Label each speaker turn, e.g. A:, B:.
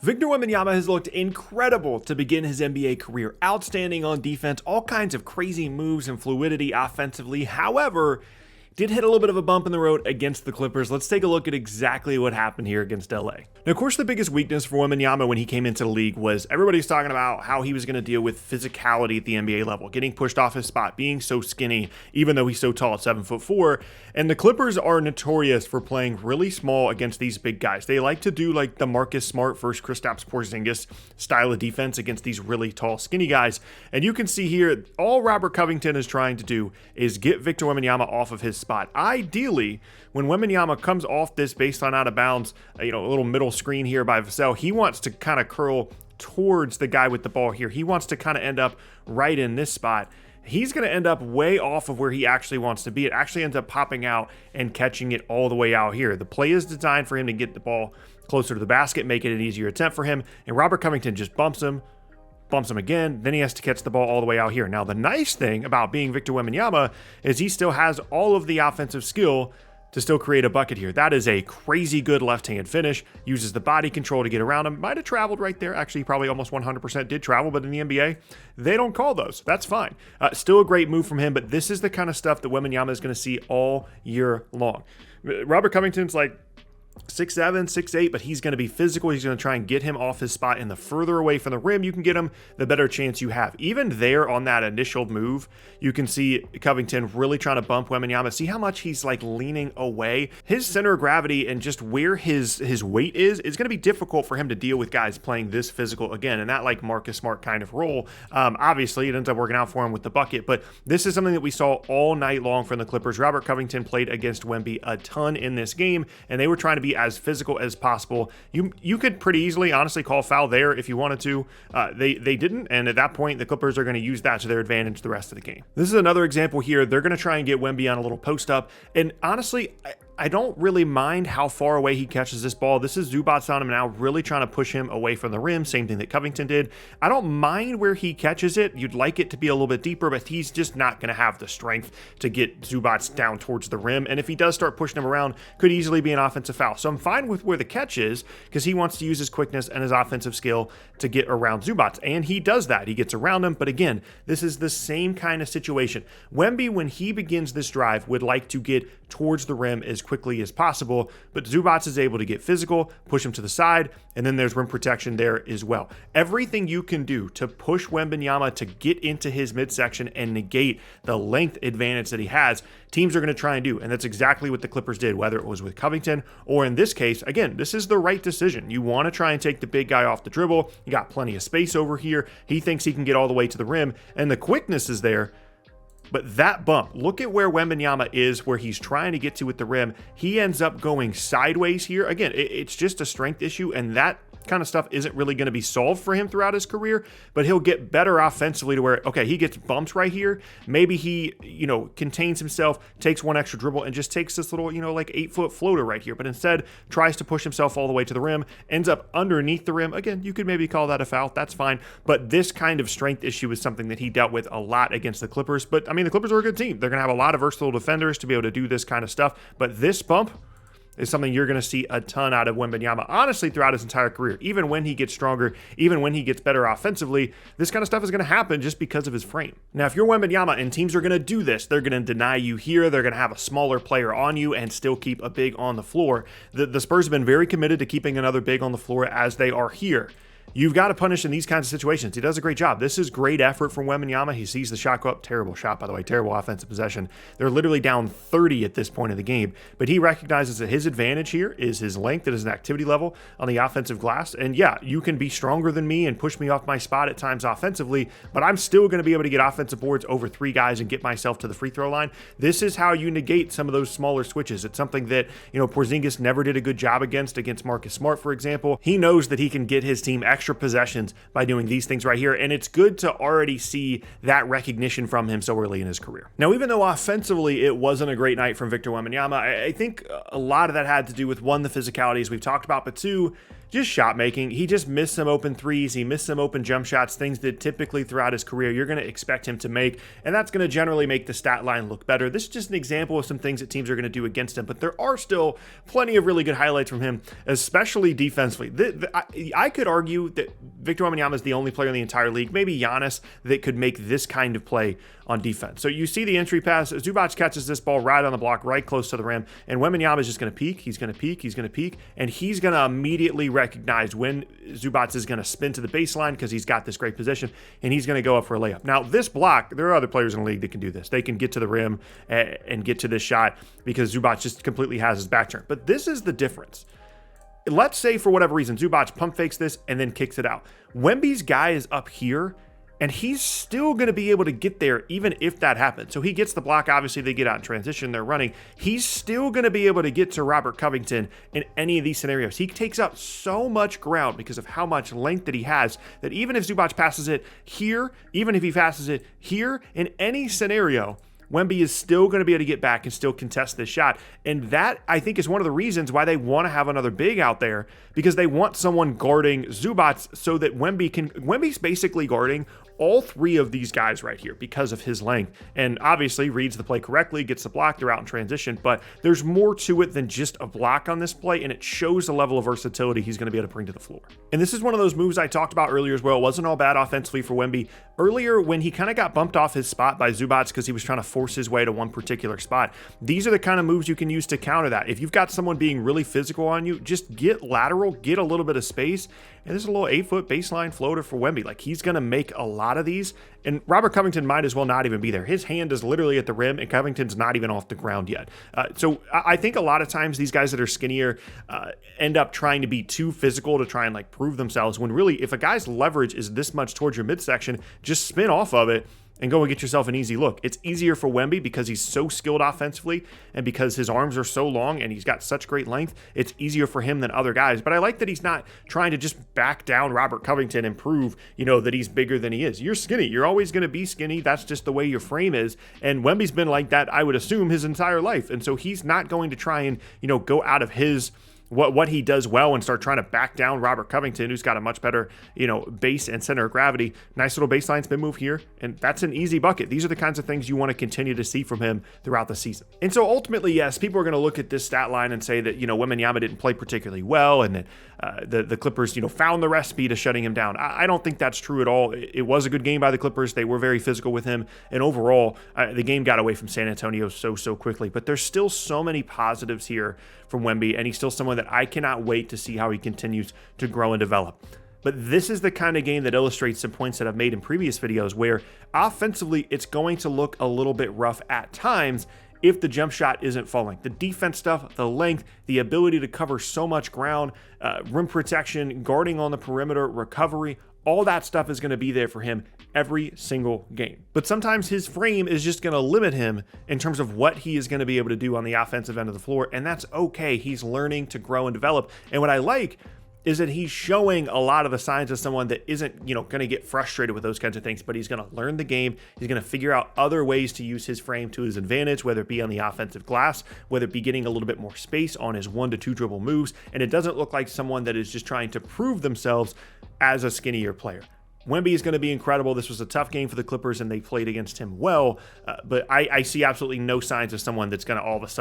A: Victor Wembanyama has looked incredible to begin his NBA career. Outstanding on defense, all kinds of crazy moves and fluidity offensively. However, did hit a little bit of a bump in the road against the Clippers. Let's take a look at exactly what happened here against LA. Now, of course, the biggest weakness for Wembanyama when he came into the league was everybody's talking about how he was going to deal with physicality at the NBA level, getting pushed off his spot, being so skinny, even though he's so tall at 7'4". And the Clippers are notorious for playing really small against these big guys. They like to do like the Marcus Smart versus Kristaps Porzingis style of defense against these really tall, skinny guys. And you can see here, all Robert Covington is trying to do is get Victor Wembanyama off of his spot. Ideally, when Wembanyama comes off this baseline out of bounds, a little middle screen here by Vassell, he wants to kind of curl towards the guy with the ball here. He wants to kind of end up right in this spot. He's going to end up way off of where he actually wants to be. It actually ends up popping out and catching it all the way out here. The play is designed for him to get the ball closer to the basket, make it an easier attempt for him, and Robert Covington just bumps him again, then he has to catch the ball all the way out here. Now, the nice thing about being Victor Wembanyama is he still has all of the offensive skill to still create a bucket here. That is a crazy good left-hand finish, uses the body control to get around him. Might have traveled right there. Actually, probably almost 100% did travel, but in the NBA, they don't call those. That's fine. Still a great move from him, but this is the kind of stuff that Wembanyama is going to see all year long. Robert Covington's like 6'7", 6'8", but he's going to be physical. He's going to try and get him off his spot, and the further away from the rim you can get him, the better chance you have. Even there on that initial move, you can see Covington really trying to bump Wembanyama. See how much he's like leaning away? His center of gravity and just where his weight is going to be difficult for him to deal with guys playing this physical again, and that like Marcus Smart kind of role. Obviously, it ends up working out for him with the bucket, but this is something that we saw all night long from the Clippers. Robert Covington played against Wemby a ton in this game, and they were trying to be as physical as possible. You could pretty easily, honestly, call foul there if you wanted to. They didn't, and at that point, the Clippers are going to use that to their advantage the rest of the game. This is another example here. They're going to try and get Wemby on a little post up, and honestly, I don't really mind how far away he catches this ball. This is Zubac on him now, really trying to push him away from the rim, same thing that Covington did. I don't mind where he catches it. You'd like it to be a little bit deeper, but he's just not going to have the strength to get Zubac down towards the rim, and if he does start pushing him around, could easily be an offensive foul. So I'm fine with where the catch is, because he wants to use his quickness and his offensive skill to get around Zubac, and he does that. He gets around him, but again, this is the same kind of situation. Wemby, when he begins this drive, would like to get towards the rim as quickly as possible, but Zubac is able to get physical, push him to the side, and then there's rim protection there as well. Everything you can do to push Wembanyama to get into his midsection and negate the length advantage that he has, teams are going to try and do, and that's exactly what the Clippers did, whether it was with Covington or in this case, again, this is the right decision. You want to try and take the big guy off the dribble. You got plenty of space over here. He thinks he can get all the way to the rim, and the quickness is there. But that bump, look at where Wembanyama is, where he's trying to get to with the rim. He ends up going sideways here. Again, it's just a strength issue, and that kind of stuff isn't really going to be solved for him throughout his career, but he'll get better offensively to where, okay, he gets bumps right here. Maybe he, contains himself, takes one extra dribble, and just takes this little, like 8-foot floater right here, but instead tries to push himself all the way to the rim, ends up underneath the rim. Again, you could maybe call that a foul. That's fine. But this kind of strength issue is something that he dealt with a lot against the Clippers. But I mean, the Clippers are a good team. They're going to have a lot of versatile defenders to be able to do this kind of stuff. But this bump is something you're going to see a ton out of Wembanyama, honestly, throughout his entire career. Even when he gets stronger, even when he gets better offensively, this kind of stuff is going to happen just because of his frame. Now, if you're Wembanyama and teams are going to do this, they're going to deny you here, they're going to have a smaller player on you and still keep a big on the floor. The Spurs have been very committed to keeping another big on the floor as they are here. You've got to punish in these kinds of situations. He does a great job. This is great effort from Wembanyama. He sees the shot go up. Terrible shot, by the way. Terrible offensive possession. They're literally down 30 at this point in the game. But he recognizes that his advantage here is his length and his activity level on the offensive glass. And yeah, you can be stronger than me and push me off my spot at times offensively, but I'm still going to be able to get offensive boards over 3 guys and get myself to the free throw line. This is how you negate some of those smaller switches. It's something that, Porzingis never did a good job against Marcus Smart, for example. He knows that he can get his team extra possessions by doing these things right here, and it's good to already see that recognition from him so early in his career. Now, even though offensively it wasn't a great night from Victor Wembanyama, I think a lot of that had to do with, one, the physicality as we've talked about, but two, just shot making. He just missed some open threes. He missed some open jump shots, things that typically throughout his career you're going to expect him to make, and that's going to generally make the stat line look better. This is just an example of some things that teams are going to do against him, but there are still plenty of really good highlights from him, especially defensively. I could argue that Victor Wembanyama is the only player in the entire league, maybe Giannis, that could make this kind of play on defense. So you see the entry pass. Zubac catches this ball right on the block, right close to the rim, and Wembanyama is just going to peek. He's going to peek. He's going to peek, and he's going to immediately recognize when Zubac is going to spin to the baseline because he's got this great position, and he's going to go up for a layup. Now, this block, there are other players in the league that can do this. They can get to the rim and get to this shot because Zubac just completely has his back turned. But this is the difference. Let's say for whatever reason, Zubac pump fakes this and then kicks it out. Wemby's guy is up here, and he's still going to be able to get there even if that happens. So he gets the block. Obviously, they get out in transition. They're running. He's still going to be able to get to Robert Covington in any of these scenarios. He takes up so much ground because of how much length that he has that even if Zubac passes it here, even if he passes it here, in any scenario, Wemby is still going to be able to get back and still contest this shot. And that, I think, is one of the reasons why they want to have another big out there, because they want someone guarding Zubac so that Wemby's basically guarding all three of these guys right here because of his length. And obviously reads the play correctly, gets the block, they're out in transition, but there's more to it than just a block on this play, and it shows the level of versatility he's going to be able to bring to the floor. And this is one of those moves I talked about earlier as well. It wasn't all bad offensively for Wemby. Earlier, when he kind of got bumped off his spot by Zubac because he was trying to force his way to one particular spot, these are the kind of moves you can use to counter that. If you've got someone being really physical on you, just get lateral, get a little bit of space, and there's a little 8-foot baseline floater for Wemby. Like, he's going to make a lot of these, and Robert Covington might as well not even be there. His hand is literally at the rim, and Covington's not even off the ground yet. So I think a lot of times these guys that are skinnier end up trying to be too physical to try and like prove themselves, when really, if a guy's leverage is this much towards your midsection, just spin off of it and go and get yourself an easy look. It's easier for Wemby because he's so skilled offensively and because his arms are so long and he's got such great length. It's easier for him than other guys. But I like that he's not trying to just back down Robert Covington and prove, that he's bigger than he is. You're skinny. You're always going to be skinny. That's just the way your frame is. And Wemby's been like that, I would assume, his entire life. And so he's not going to try and, go out of his what he does well and start trying to back down Robert Covington, who's got a much better, base and center of gravity. Nice little baseline spin move here, and that's an easy bucket. These are the kinds of things you want to continue to see from him throughout the season. And so ultimately, yes, people are going to look at this stat line and say that, Wembanyama didn't play particularly well, and that the Clippers, found the recipe to shutting him down. I don't think that's true at all. It was a good game by the Clippers. They were very physical with him, and overall, the game got away from San Antonio so quickly. But there's still so many positives here from Wemby, and he's still someone that I cannot wait to see how he continues to grow and develop. But this is the kind of game that illustrates some points that I've made in previous videos where offensively it's going to look a little bit rough at times if the jump shot isn't falling. The defense stuff, the length, the ability to cover so much ground, rim protection, guarding on the perimeter, recovery, all that stuff is going to be there for him every single game. But sometimes his frame is just going to limit him in terms of what he is going to be able to do on the offensive end of the floor, and that's okay. He's learning to grow and develop. And what I like is that he's showing a lot of the signs of someone that isn't, going to get frustrated with those kinds of things, but he's going to learn the game. He's going to figure out other ways to use his frame to his advantage, whether it be on the offensive glass, whether it be getting a little bit more space on his 1-2 dribble moves. And it doesn't look like someone that is just trying to prove themselves as a skinnier player. Wemby is going to be incredible. This was a tough game for the Clippers, and they played against him well, but I see absolutely no signs of someone that's going to all of a sudden